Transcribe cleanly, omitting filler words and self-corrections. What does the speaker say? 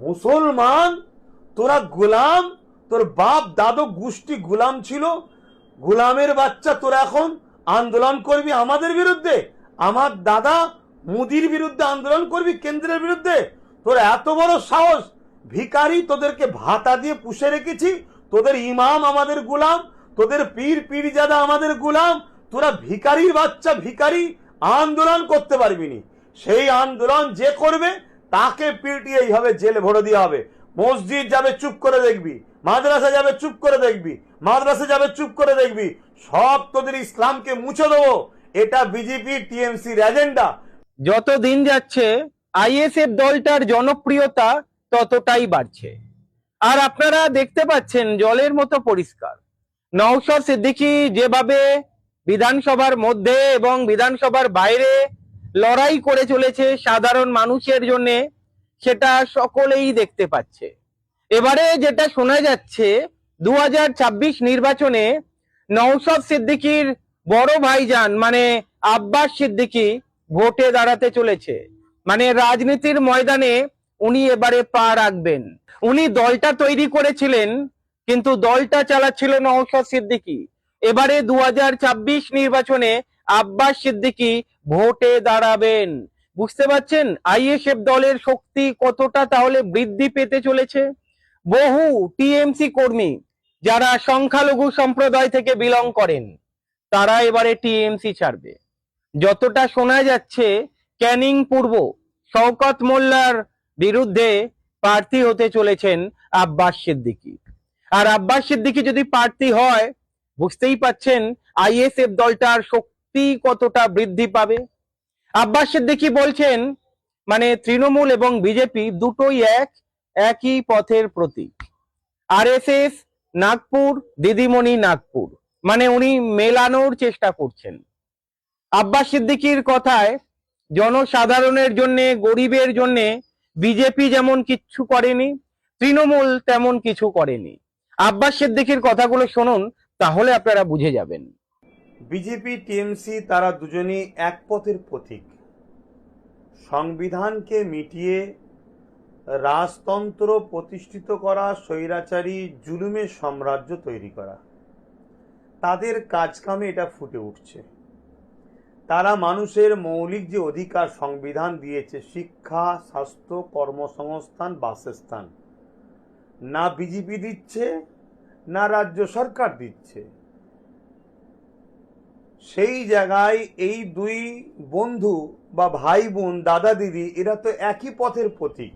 মুসলমান তোরা গোলাম, তোর বাপ দাদু গোষ্ঠী গোলাম ছিল, গোলামের বাচ্চা তোরা এখন আন্দোলন করবি আমাদের বিরুদ্ধে, আমার দাদা মোদির বিরুদ্ধে আন্দোলন করবি, কেন্দ্রের বিরুদ্ধে? তোর এত বড় সাহস! ভিখারি, তোদেরকে ভাতা দিয়ে পুষে রেখেছি, তোদের ইমাম আমাদের গোলাম, তোদের পীর পীরজাদা আমাদের গোলাম, তোরা ভিখারির বাচ্চা ভিখারি, আন্দোলন করতে পারবি নি। সেই আন্দোলন যে করবে তাকে পিটিয়ে এইভাবে জেলে ভরে দেওয়া হবে। মসজিদ যাবে চুপ করে দেখবি, মাদ্রাসা যাবে চুপ করে দেখবি, মাদ্রাসা যাবে চুপ করে দেখবি, সব তোদের ইসলামকে মুছে দেবো। এটা বিজেপি টিএমসির এজেন্ডা। যত দিন যাচ্ছে আইএসএফ দলটার জনপ্রিয়তা ততটাই বাড়ছে। আর আপনারা দেখতে পাচ্ছেন জলের মতো পরিষ্কার নওশাদ সিদ্দিকী যেভাবে বিধানসভার মধ্যে এবং বিধানসভার বাইরে লড়াই করে চলেছে সাধারণ মানুষের জন্য, সেটা সকলেই দেখতে পাচ্ছে। এবারে যেটা শোনা যাচ্ছে 2026 নির্বাচনে নওশাদ সিদ্দিকীর বড় ভাইজান মানে আব্বাস সিদ্দিকী ভোটে দাঁড়াতে চলেছে। মানে রাজনীতির ময়দানে উনি এবারে পা রাখবেন। উনি দলটা তৈরি করেছিলেন কিন্তু দলটা চালাচ্ছিল নওশাদ সিদ্দিকী। এবারে 2026 নির্বাচনে আব্বাস সিদ্দিকী ভোটে দাঁড়াবেন। বুঝতে পারছেন আইএসএফ দলের শক্তি কতটা তাহলে বৃদ্ধি পেতে চলেছে। বহু টিএমসি কর্মী যারা সংখ্যালঘু সম্প্রদায় থেকে বিলং করেন তারা এবারে টিএমসি ছাড়বে। যতটা শোনা যাচ্ছে ক্যানিং পূর্ব শওকত মোল্লার বিরুদ্ধে প্রার্থী হতে চলেছেন আব্বাস সিদ্দিকী। আর আব্বাস সিদ্দিকী যদি প্রার্থী হয় বুঝতেই পাচ্ছেন আইএসএফ দলটার শক্তি কতটা বৃদ্ধি পাবে। আব্বাস সিদ্দিকী বলছেন মানে তৃণমূল এবং বিজেপি দুটোই একই পথের প্রতীক। আরএসএস নাগপুর, দিদিমণি নাগপুর, মানে উনি মেলানোর চেষ্টা করছেন। আব্বাস সিদ্দিকীর কথায় জনসাধারণের জন্য, গরিবের জন্য বিজেপি যেমন কিছু করেনি, তৃণমূল তেমন কিছু করেনি। আব্বাস সিদ্দিকীর কথাগুলো শুনুন, তাহলে আপনারা বুঝে যাবেন। বিজেপি টিএমসি তারা দুজনেই এক পথের পথিক। সংবিধানকে মিটিয়ে রাজতন্ত্র প্রতিষ্ঠিত করা, স্বৈরাচারী জুলুমের সাম্রাজ্য তৈরি করা, তাদের কাজকামে এটা ফুটে উঠছে। তারা মানুষের মৌলিক যে অধিকার সংবিধান দিয়েছে, শিক্ষা, স্বাস্থ্য, কর্মসংস্থান, বাসস্থান, না বিজেপি দিচ্ছে না রাজ্য সরকার দিচ্ছে। সেই জায়গায় এই দুই বন্ধু বা ভাই বোন, দাদা দিদি, এরা তো একই পথের প্রতীক।